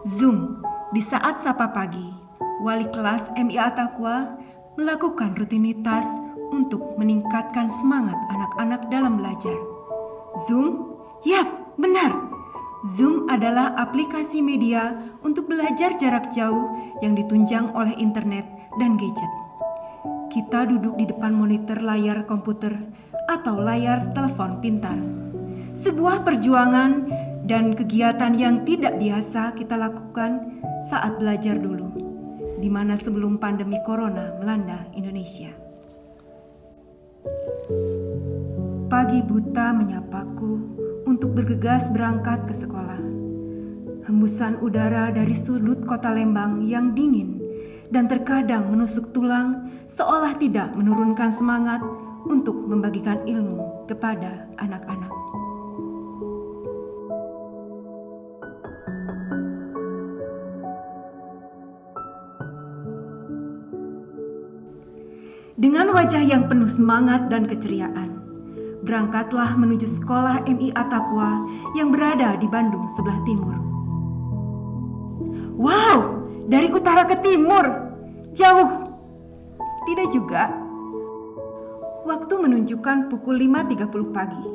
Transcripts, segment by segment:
Zoom, di saat sapa pagi, wali kelas MIA Taqwa melakukan rutinitas untuk meningkatkan semangat anak-anak dalam belajar. Zoom? Yap, benar. Zoom adalah aplikasi media untuk belajar jarak jauh yang ditunjang oleh internet dan gadget. Kita duduk di depan monitor layar komputer atau layar telepon pintar. Sebuah perjuangan dan kegiatan yang tidak biasa kita lakukan saat belajar dulu, di mana sebelum pandemi corona melanda Indonesia. Pagi buta menyapaku untuk bergegas berangkat ke sekolah. Hembusan udara dari sudut kota Lembang yang dingin dan terkadang menusuk tulang seolah tidak menurunkan semangat untuk membagikan ilmu kepada anak-anak. Dengan wajah yang penuh semangat dan keceriaan, berangkatlah menuju sekolah MIA Taqwa yang berada di Bandung sebelah timur. Wow, dari utara ke timur, jauh. Tidak juga. Waktu menunjukkan pukul 5.30 pagi.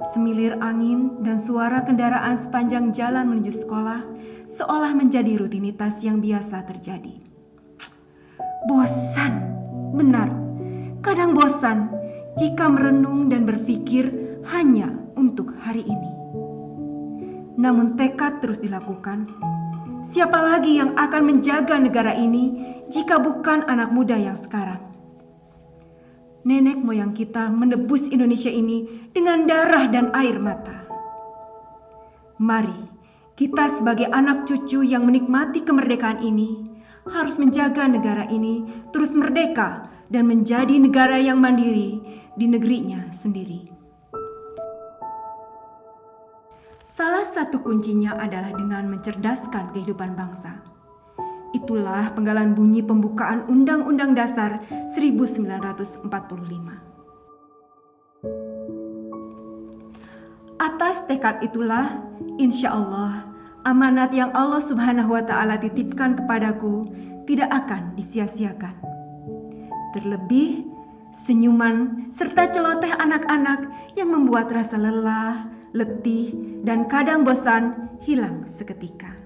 Semilir angin dan suara kendaraan sepanjang jalan menuju sekolah seolah menjadi rutinitas yang biasa terjadi. Bosan. Benar, kadang bosan jika merenung dan berpikir hanya untuk hari ini. Namun tekad terus dilakukan. Siapa lagi yang akan menjaga negara ini jika bukan anak muda yang sekarang? Nenek moyang kita menebus Indonesia ini dengan darah dan air mata. Mari kita sebagai anak cucu yang menikmati kemerdekaan ini harus menjaga negara ini terus merdeka dan menjadi negara yang mandiri di negerinya sendiri. Salah satu kuncinya adalah dengan mencerdaskan kehidupan bangsa. Itulah penggalan bunyi pembukaan Undang-Undang Dasar 1945. Atas tekad itulah, insya Allah, amanat yang Allah Subhanahu wa Ta'ala titipkan kepadaku tidak akan disia-siakan. Terlebih, senyuman serta celoteh anak-anak yang membuat rasa lelah, letih, dan kadang bosan hilang seketika.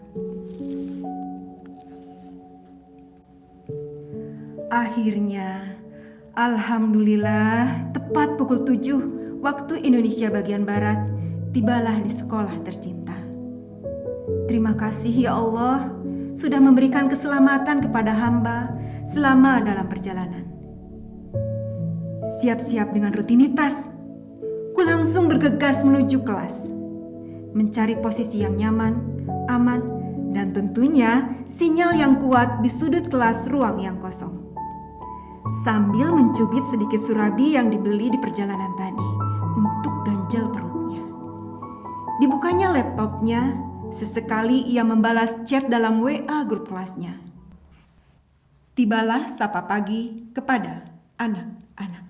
Akhirnya, alhamdulillah, tepat pukul 7 waktu Indonesia bagian Barat, tibalah di sekolah tercinta. Terima kasih ya Allah sudah memberikan keselamatan kepada hamba selama dalam perjalanan. Siap-siap dengan rutinitas, ku langsung bergegas menuju kelas, mencari posisi yang nyaman, aman, dan tentunya sinyal yang kuat di sudut kelas ruang yang kosong. Sambil mencubit sedikit surabi yang dibeli di perjalanan tadi untuk ganjal perutnya. Dibukanya laptopnya, sesekali ia membalas chat dalam WA grup kelasnya. Tibalah sapa pagi kepada anak-anak.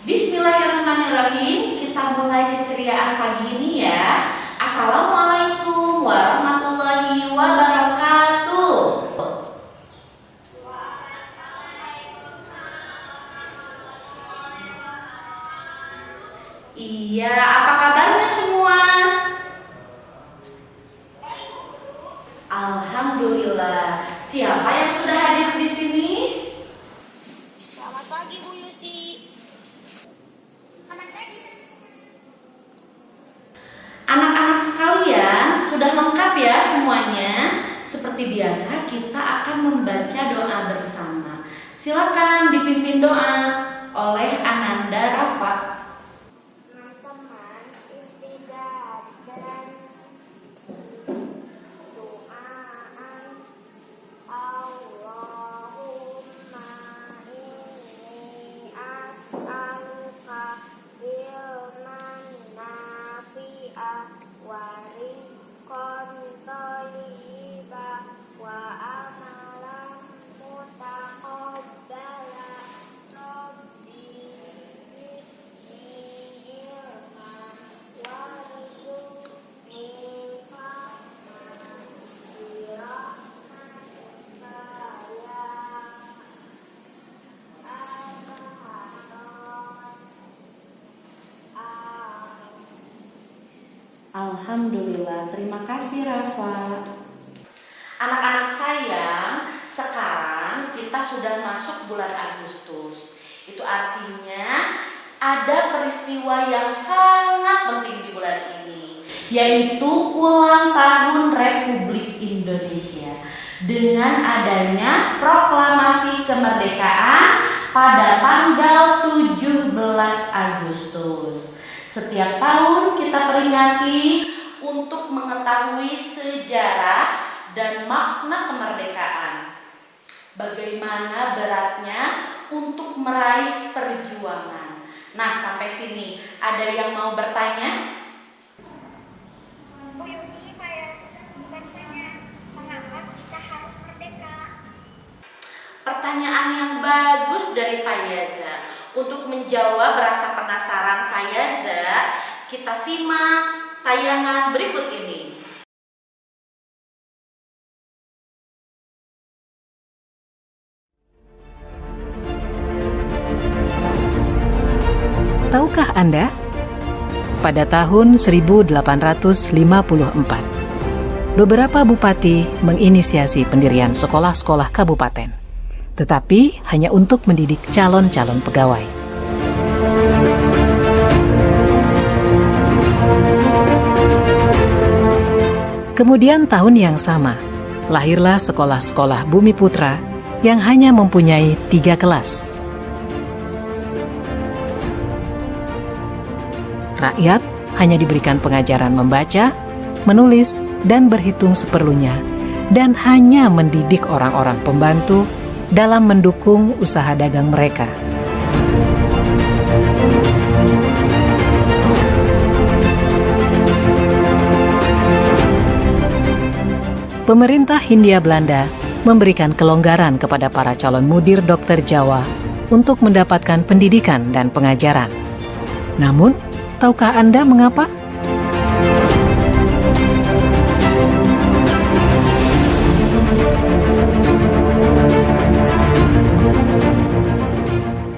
Bismillahirrahmanirrahim. Kita mulai keceriaan pagi ini ya. Assalamualaikum warahmatullahi wabarakatuh. Iya, apa kabarnya semua? Alhamdulillah. Siapa yang sudah hadir di sini? Selamat pagi Bu Yusi. Anak-anak sekalian, sudah lengkap ya semuanya? Seperti biasa kita akan membaca doa bersama. Silakan dipimpin doa oleh Ananda Rafa. Teman-teman istirahat dan doaan. Allahumma inni as'aluka ilman nafi'ah wa rizqan thayyiban wa amalan mutaqabbala. Rabbi Alhamdulillah, terima kasih Rafa. Anak-anak sayang, sekarang kita sudah masuk bulan Agustus. Itu artinya ada peristiwa yang sangat penting di bulan ini, yaitu ulang tahun Republik Indonesia. Dengan adanya proklamasi kemerdekaan pada tanggal 17 Agustus. Setiap tahun kita peringati untuk mengetahui sejarah dan makna kemerdekaan. Bagaimana beratnya untuk meraih perjuangan. Nah, sampai sini ada yang mau bertanya? Bu Yusi, saya bertanya, mengapa kita harus merdeka? Pertanyaan yang bagus dari Fayaza. Untuk menjawab rasa penasaran Fayaza, kita simak tayangan berikut ini. Tahukah Anda? Pada tahun 1854, beberapa bupati menginisiasi pendirian sekolah-sekolah kabupaten, tetapi hanya untuk mendidik calon-calon pegawai. Kemudian tahun yang sama, lahirlah sekolah-sekolah Bumi Putra yang hanya mempunyai 3 kelas. Rakyat hanya diberikan pengajaran membaca, menulis, dan berhitung seperlunya, dan hanya mendidik orang-orang pembantu dalam mendukung usaha dagang mereka. Pemerintah Hindia Belanda memberikan kelonggaran kepada para calon mudir dokter Jawa untuk mendapatkan pendidikan dan pengajaran. Namun, tahukah Anda mengapa?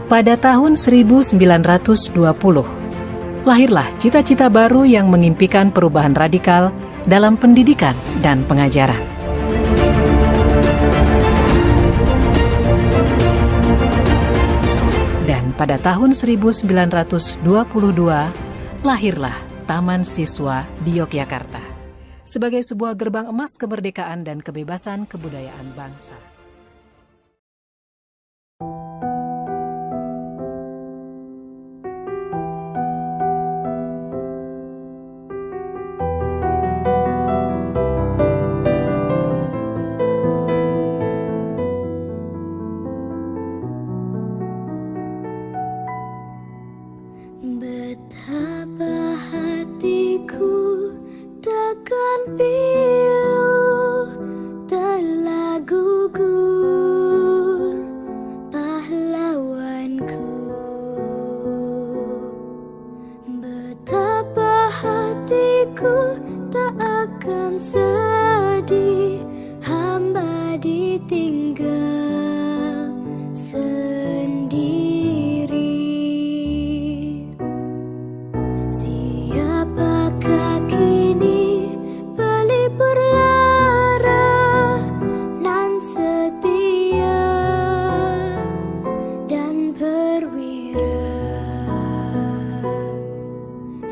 Pada tahun 1920, lahirlah cita-cita baru yang mengimpikan perubahan radikal dalam pendidikan dan pengajaran. Dan pada tahun 1922, lahirlah Taman Siswa di Yogyakarta sebagai sebuah gerbang emas kemerdekaan dan kebebasan kebudayaan bangsa. Betapa hatiku takkan pilu, telah gugur pahlawanku. Betapa hatiku tak akan sedih, hamba ditinggal sendiri. Siapakah kini pelipur lara nan setia dan perwira?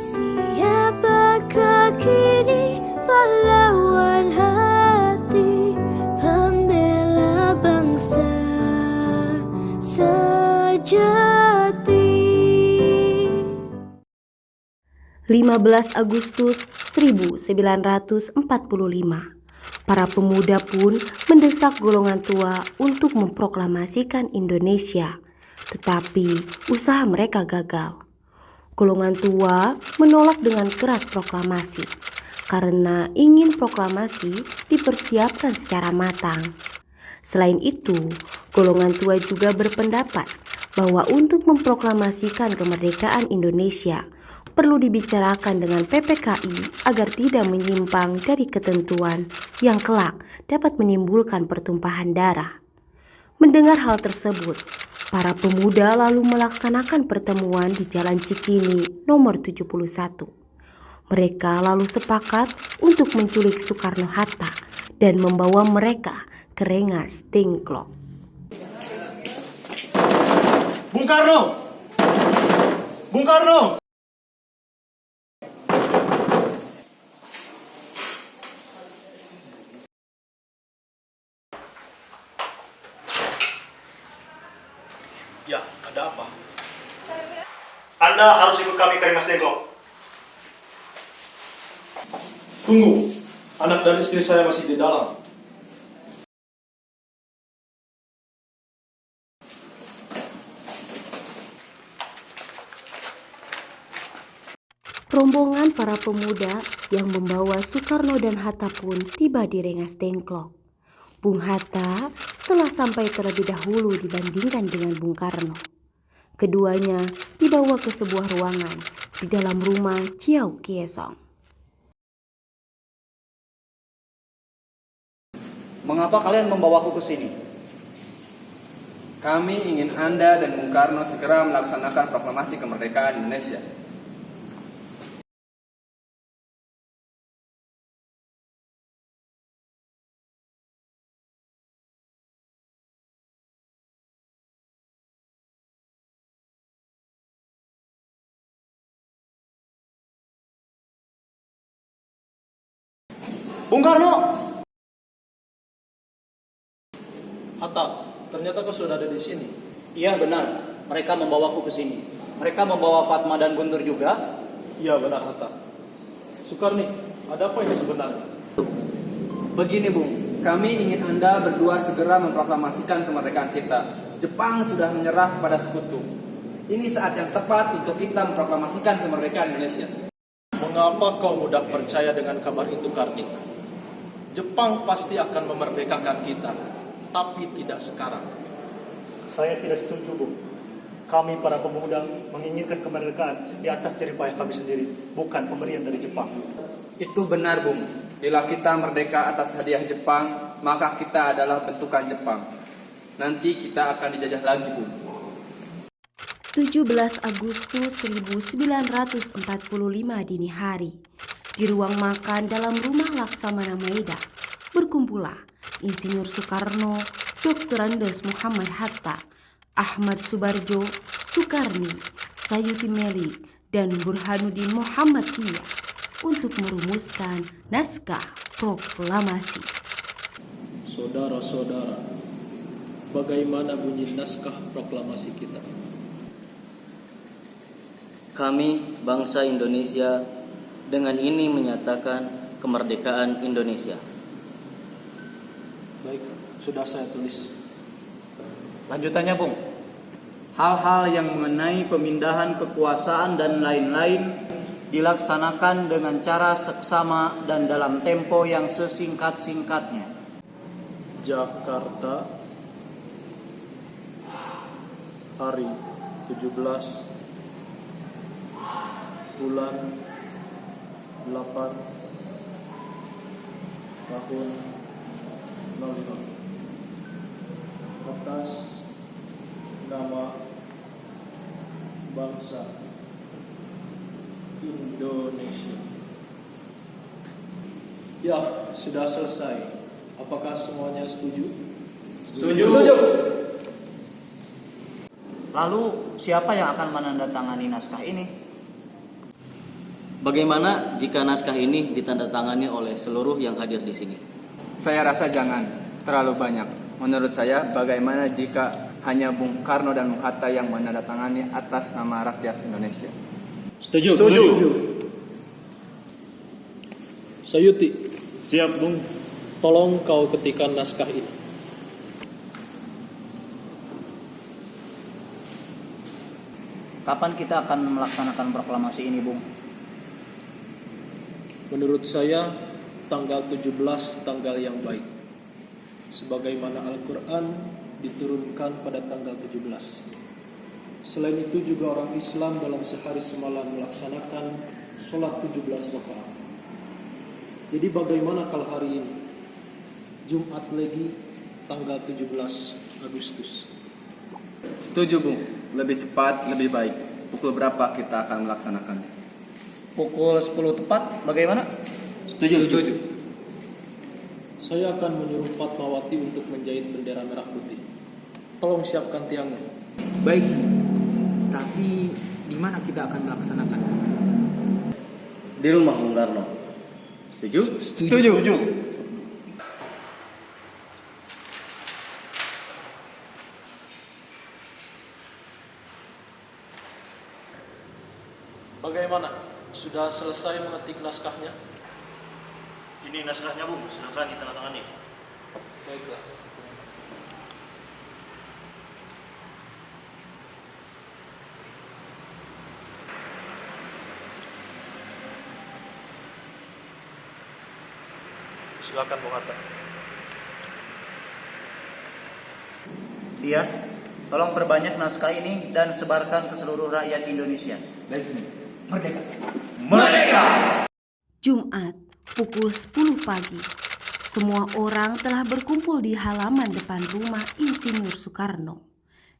Siapakah kini pahlawan hati, pembela bangsa sejati? 15 Agustus 1945, para pemuda pun mendesak golongan tua untuk memproklamasikan Indonesia, tetapi usaha mereka gagal. Golongan tua menolak dengan keras proklamasi, karena ingin proklamasi dipersiapkan secara matang. Selain itu, golongan tua juga berpendapat bahwa untuk memproklamasikan kemerdekaan Indonesia, perlu dibicarakan dengan PPKI agar tidak menyimpang dari ketentuan yang kelak dapat menimbulkan pertumpahan darah. Mendengar hal tersebut, para pemuda lalu melaksanakan pertemuan di Jalan Cikini nomor 71. Mereka lalu sepakat untuk menculik Soekarno-Hatta dan membawa mereka ke Rengas Dengklok. Bung Karno! Bung Karno! Ya, ada apa? Anda harus ikut kami ke Rengas Dengklok. Tunggu, anak dan istri saya masih di dalam. Rombongan para pemuda yang membawa Soekarno dan Hatta pun tiba di Rengas Dengklok. Bung Hatta telah sampai terlebih dahulu dibandingkan dengan Bung Karno. Keduanya dibawa ke sebuah ruangan di dalam rumah Ciau Kiesong. Mengapa kalian membawaku ke sini? Kami ingin Anda dan Bung Karno segera melaksanakan proklamasi kemerdekaan Indonesia. Bung Karno! Hatta, ternyata kau sudah ada di sini. Iya benar, mereka membawaku ke sini. Mereka membawa Fatma dan Guntur juga. Iya benar, Hatta. Soekarni, ada apa ini sebenarnya? Begini Bung, kami ingin Anda berdua segera memproklamasikan kemerdekaan kita. Jepang sudah menyerah pada sekutu. Ini saat yang tepat untuk kita memproklamasikan kemerdekaan Indonesia. Mengapa kau mudah percaya dengan kabar itu, Kartika? Jepang pasti akan memerdekakan kita, tapi tidak sekarang. Saya tidak setuju, Bung. Kami para pemuda menginginkan kemerdekaan di atas jeripayah kami sendiri, bukan pemberian dari Jepang. Itu benar Bung. Bila kita merdeka atas hadiah Jepang, maka kita adalah bentukan Jepang. Nanti kita akan dijajah lagi Bung. 17 Agustus 1945 dini hari, di ruang makan dalam rumah Laksamana Maeda, berkumpullah Insinyur Soekarno, Dr. Andes Muhammad Hatta, Ahmad Subarjo, Soekarni, Sayuti Melik, dan Burhanuddin Muhammadiyah untuk merumuskan naskah proklamasi. Saudara-saudara, bagaimana bunyi naskah proklamasi kita? Kami, bangsa Indonesia, dengan ini menyatakan kemerdekaan Indonesia. Baik, sudah saya tulis. Lanjutannya Bung, hal-hal yang mengenai pemindahan kekuasaan dan lain-lain dilaksanakan dengan cara seksama dan dalam tempo yang sesingkat-singkatnya. Jakarta, hari 17 bulan 8 tahun 05 atas nama bangsa Indonesia. Ya, sudah selesai. Apakah semuanya setuju? Setuju. Lalu siapa yang akan menandatangani naskah ini? Bagaimana jika naskah ini ditandatangani oleh seluruh yang hadir di sini? Saya rasa jangan terlalu banyak. Menurut saya, bagaimana jika hanya Bung Karno dan Bung Hatta yang menandatangani atas nama rakyat Indonesia? Setuju. Sayuti, Siap, Bung. tolong kau ketikan naskah ini. Kapan kita akan melaksanakan proklamasi ini, Bung? Menurut saya, tanggal 17 tanggal yang baik. Sebagaimana Al-Quran diturunkan pada tanggal 17. Selain itu juga orang Islam dalam sehari semalam melaksanakan sholat 17 rakaat. Jadi bagaimana kalau hari ini? Jumat Legi tanggal 17 Agustus. Setuju Bung, lebih cepat lebih baik. Pukul berapa kita akan melaksanakannya? Pukul 10 tepat, bagaimana? Setuju. Saya akan menyuruh Fatmawati untuk menjahit bendera merah putih. Tolong siapkan tiangnya. Baik, tapi di mana kita akan melaksanakan? Di rumah Bung Karno. Setuju? Setuju. Bagaimana? Sudah selesai mengetik naskahnya? Ini naskahnya, Bung. Silakan ditandatangani. Baiklah. Silakan Bung Hatta. Dia, tolong perbanyak naskah ini dan sebarkan ke seluruh rakyat Indonesia. Baik, merdeka. Merdeka! Jumat, pukul 10 pagi. Semua orang telah berkumpul di halaman depan rumah Insinyur Soekarno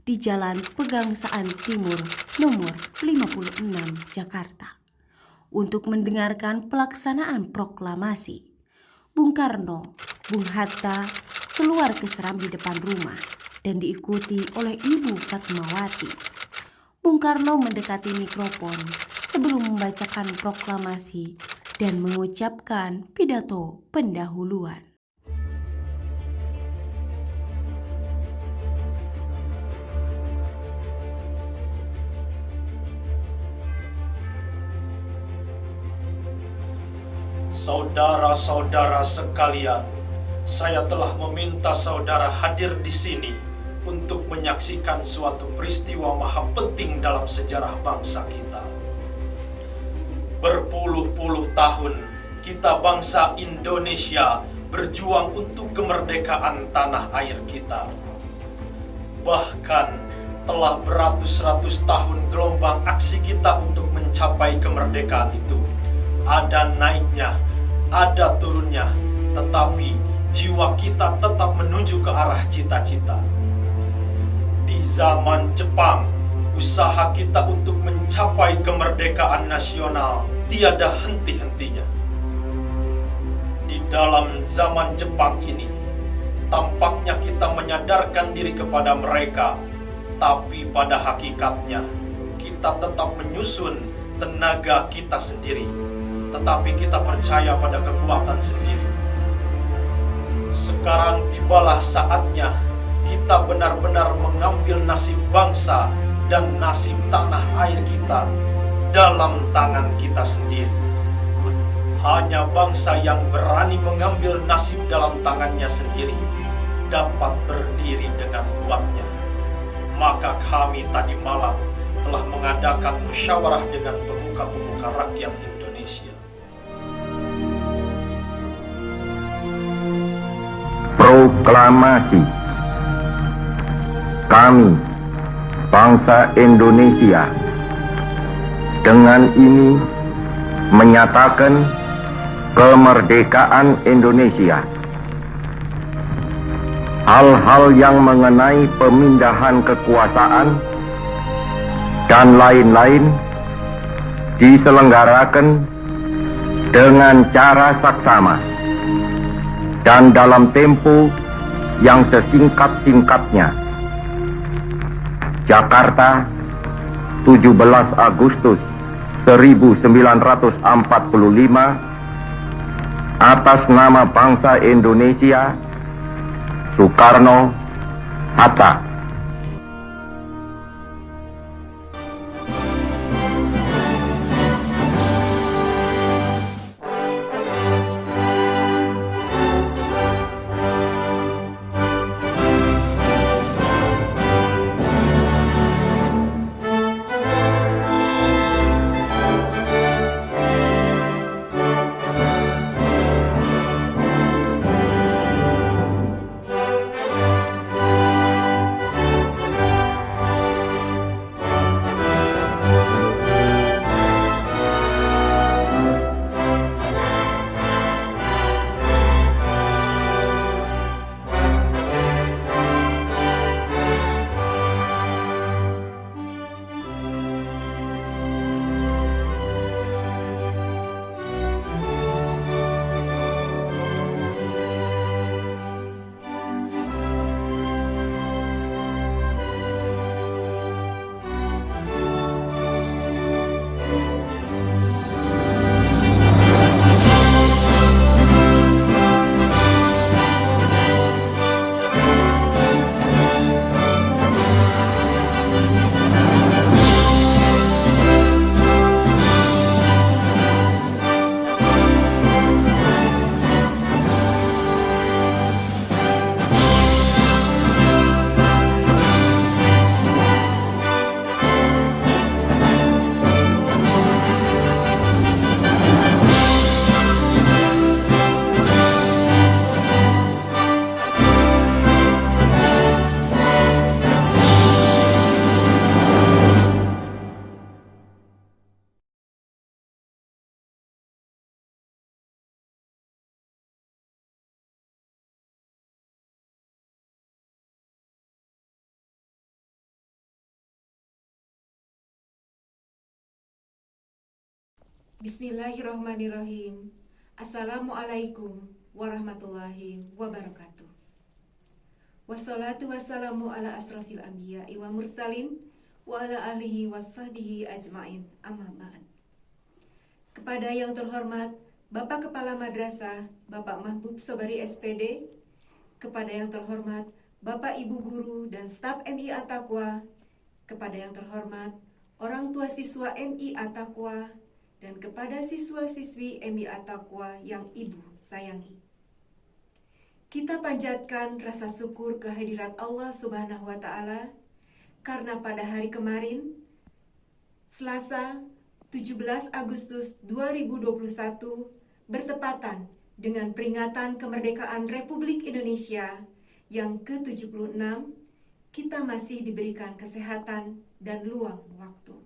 di Jalan Pegangsaan Timur nomor 56 Jakarta untuk mendengarkan pelaksanaan proklamasi. Bung Karno, Bung Hatta keluar ke serambi depan rumah dan diikuti oleh Ibu Fatmawati. Bung Karno mendekati mikrofon sebelum membacakan proklamasi dan mengucapkan pidato pendahuluan. Saudara-saudara sekalian, saya telah meminta saudara hadir di sini untuk menyaksikan suatu peristiwa maha penting dalam sejarah bangsa kita. Berpuluh-puluh tahun kita bangsa Indonesia berjuang untuk kemerdekaan tanah air kita. Bahkan telah beratus-ratus tahun gelombang aksi kita untuk mencapai kemerdekaan itu. Ada naiknya, ada turunnya, tetapi jiwa kita tetap menuju ke arah cita-cita. Di zaman Jepang, usaha kita untuk mencapai kemerdekaan nasional tiada henti-hentinya. Di dalam zaman Jepang ini, tampaknya kita menyadarkan diri kepada mereka, tapi pada hakikatnya kita tetap menyusun tenaga kita sendiri. Tetapi kita percaya pada kekuatan sendiri. Sekarang tibalah saatnya kita benar-benar mengambil nasib bangsa dan nasib tanah air kita dalam tangan kita sendiri. Hanya bangsa yang berani mengambil nasib dalam tangannya sendiri dapat berdiri dengan kuatnya. Maka kami tadi malam telah mengadakan musyawarah dengan pemuka-pemuka rakyat Indonesia. Proklamasi. Kami, bangsa Indonesia, dengan ini menyatakan kemerdekaan Indonesia. Hal-hal yang mengenai pemindahan kekuasaan dan lain-lain diselenggarakan dengan cara saksama dan dalam tempo yang sesingkat-singkatnya. Jakarta, 17 Agustus 1945, atas nama bangsa Indonesia, Soekarno, Hatta. Bismillahirrahmanirrahim. Assalamualaikum warahmatullahi wabarakatuh. Wassalatu wassalamu ala asrafil anbiya'i wal mursalin wa ala alihi washabihi ajmain, amma ba'd. Kepada yang terhormat Bapak Kepala Madrasah, Bapak Mahbub Sobari SPD, kepada yang terhormat Bapak Ibu Guru dan staf MI At-Taqwa, kepada yang terhormat orang tua siswa MI At-Taqwa, dan kepada siswa-siswi MI At-Taqwa yang Ibu sayangi. Kita panjatkan rasa syukur kehadirat Allah Subhanahu wa Ta'ala karena pada hari kemarin, Selasa 17 Agustus 2021, bertepatan dengan peringatan kemerdekaan Republik Indonesia yang ke-76, kita masih diberikan kesehatan dan luang waktu.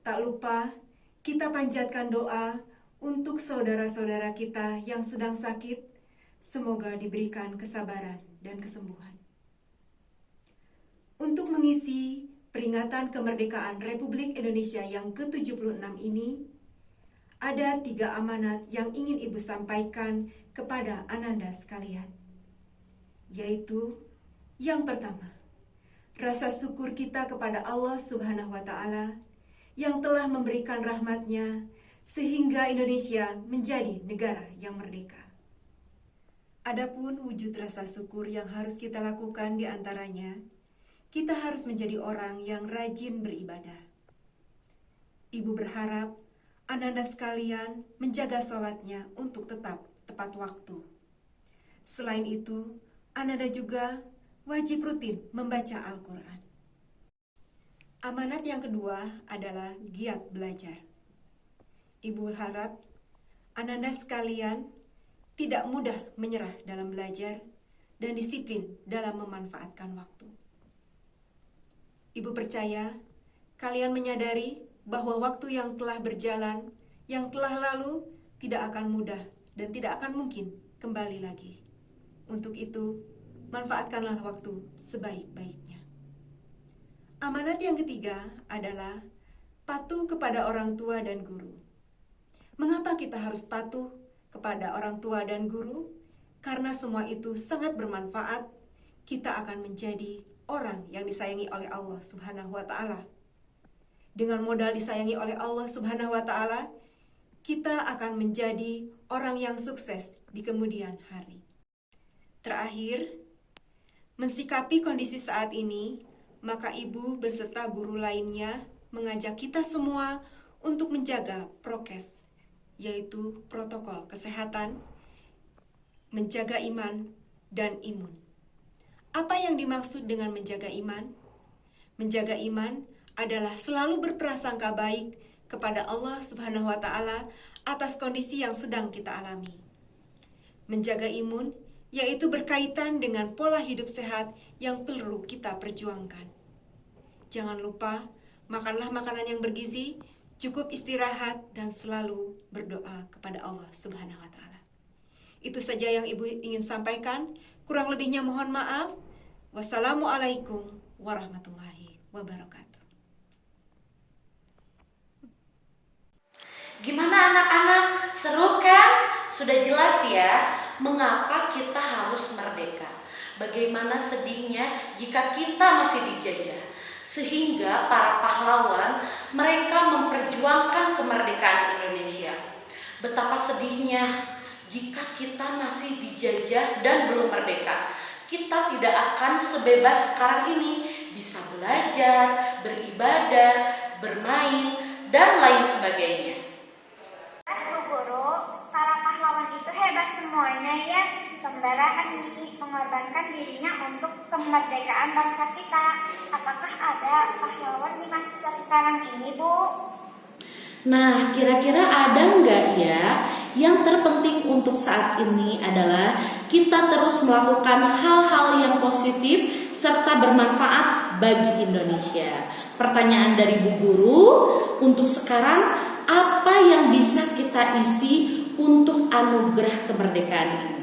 Tak lupa, kita panjatkan doa untuk saudara-saudara kita yang sedang sakit, semoga diberikan kesabaran dan kesembuhan. Untuk mengisi peringatan kemerdekaan Republik Indonesia yang ke-76 ini, ada 3 amanat yang ingin Ibu sampaikan kepada Ananda sekalian. Yaitu, yang pertama, rasa syukur kita kepada Allah Subhanahu wa Ta'ala yang telah memberikan rahmat-Nya sehingga Indonesia menjadi negara yang merdeka. Adapun wujud rasa syukur yang harus kita lakukan di antaranya, kita harus menjadi orang yang rajin beribadah. Ibu berharap Ananda sekalian menjaga sholatnya untuk tetap tepat waktu. Selain itu, Ananda juga wajib rutin membaca Al-Quran. Amanat yang kedua adalah giat belajar. Ibu berharap Ananda sekalian tidak mudah menyerah dalam belajar dan disiplin dalam memanfaatkan waktu. Ibu percaya kalian menyadari bahwa waktu yang telah berjalan, yang telah lalu tidak akan mudah dan tidak akan mungkin kembali lagi. Untuk itu, manfaatkanlah waktu sebaik-baiknya. Amanat yang ketiga adalah patuh kepada orang tua dan guru. Mengapa kita harus patuh kepada orang tua dan guru? Karena semua itu sangat bermanfaat. Kita akan menjadi orang yang disayangi oleh Allah Subhanahu wa Ta'ala. Dengan modal disayangi oleh Allah Subhanahu wa Ta'ala, kita akan menjadi orang yang sukses di kemudian hari. Terakhir, mensikapi kondisi saat ini, maka ibu beserta guru lainnya mengajak kita semua untuk menjaga prokes, yaitu protokol kesehatan, menjaga iman dan imun. Apa yang dimaksud dengan menjaga iman? Menjaga iman adalah selalu berprasangka baik kepada Allah Subhanahu wa Ta'ala atas kondisi yang sedang kita alami. Menjaga imun yaitu berkaitan dengan pola hidup sehat yang perlu kita perjuangkan. Jangan lupa, makanlah makanan yang bergizi, cukup istirahat, dan selalu berdoa kepada Allah Subhanahu wa Ta'ala. Itu saja yang Ibu ingin sampaikan. Kurang lebihnya mohon maaf. Wassalamualaikum warahmatullahi wabarakatuh. Gimana anak-anak? Seru kan? Sudah jelas ya mengapa kita harus merdeka. Bagaimana sedihnya jika kita masih dijajah. Sehingga para pahlawan mereka memperjuangkan kemerdekaan Indonesia. Betapa sedihnya jika kita masih dijajah dan belum merdeka. Kita tidak akan sebebas sekarang ini bisa belajar, beribadah, bermain, dan lain sebagainya. Bu Guru, para pahlawan itu hebat semuanya ya. Pembela diri, mengorbankan dirinya untuk kemerdekaan bangsa kita. Apakah ada pahlawan di masa sekarang ini, Bu? Nah, kira-kira ada nggak ya? Yang terpenting untuk saat ini adalah kita terus melakukan hal-hal yang positif serta bermanfaat bagi Indonesia. Pertanyaan dari Bu Guru, untuk sekarang apa yang bisa kita isi untuk anugerah kemerdekaan ini?